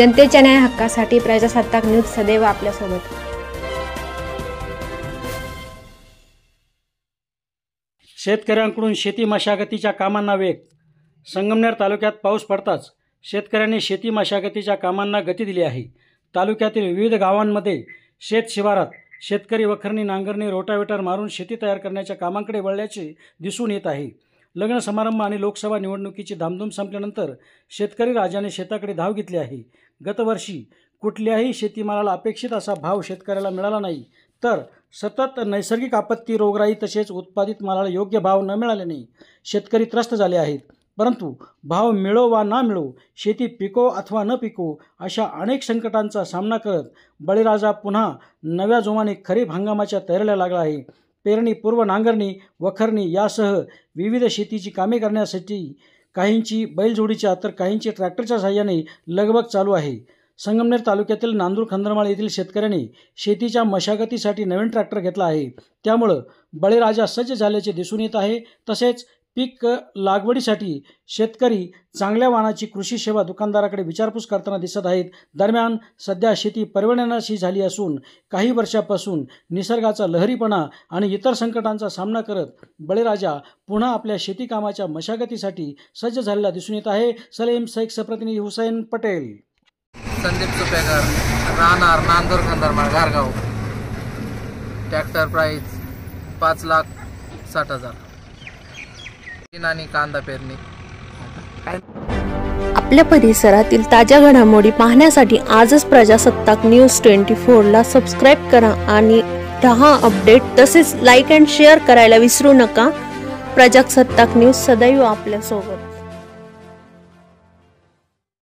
जनतेच्या न्याय हक्कासाठी प्रजासत्ताक न्यूज सदैव आपल्यासोबत। शेतकऱ्यांकडून शेती मशागतीच्या कामांना वेग। संगमनेर तालुक्यात पाऊस पडताच शेतकऱ्यांनी शेती मशागतीच्या कामांना गती दिली आहे। तालुक्यातील विविध गावांमध्ये शेत शिवारात शेतकरी वखरणी, नांगरणी, रोटावेटर मारून शेती तयार करण्याच्या कामांकडे वळल्याचे दिसून येत आहे। लग्न समारंभ आणि लोकसभा निवडणुकीची धामधूम संपल्यानंतर शेतकरी राजाने शेताकडे धाव घेतली आहे। गतवर्षी कुठल्याही शेतीमालाला अपेक्षित असा भाव शेतकऱ्याला मिळाला नाही, तर सतत नैसर्गिक आपत्ती, रोगराई तसेच उत्पादित मालाला योग्य भाव न मिळाल्याने शेतकरी त्रस्त झाले आहेत। परंतु भाव मिळो वा ना मिळो, शेती पिको अथवा न पिको, अशा अनेक संकटांचा सामना करत बळीराजा पुन्हा नव्या जोमाने खरीप हंगामाच्या तयारीला लागला आहे। पेरणी, पूर्व नांगरणी, वखरणी यासह विविध शेतीची कामे करण्यासाठी काहींची बैलजोडीच्या तर काहींची ट्रॅक्टरच्या साहाय्याने लगबग चालू आहे। संगमनेर तालुक्यातील नांदूर खंदरमाळ येथील शेतकऱ्यांनी शेतीच्या मशागतीसाठी नवीन ट्रॅक्टर घेतला आहे। त्यामुळे बळीराजा सज्ज झाल्याचे दिसून येत आहे। तसेच पीक लागवडीसाठी शेतकरी चांगल्या वाणाची कृषी सेवा दुकानदाराकडे विचारपूस करताना दिसत आहेत। दरम्यान सध्या शेती परवडण्याची झाली असून काही वर्षापासून निसर्गाचा लहरीपणा आणि इतर संकटांचा सामना करत बळीराजा पुन्हा आपल्या शेती कामाच्या मशागतीसाठी सज्ज झालेला दिसून येत आहे। सलीम शेख, प्रतिनिधी हुसैन पटेल। संदीप सुपेकर, राहणार नांदूर खंदरमाळ घारगाव। Tractor price 5,60,000। आणि कांदा पेरणी। आपल्या परिसरातील ताज्या घडामोडी पाहण्यासाठी आजच प्रजासत्ताक न्यूज 24 ला सबस्क्राइब करा आणि रहा अपडेट। तसेच लाईक अँड शेअर करायला विसरू नका। प्रजासत्ताक न्यूज सदैव आपल्यासोबत।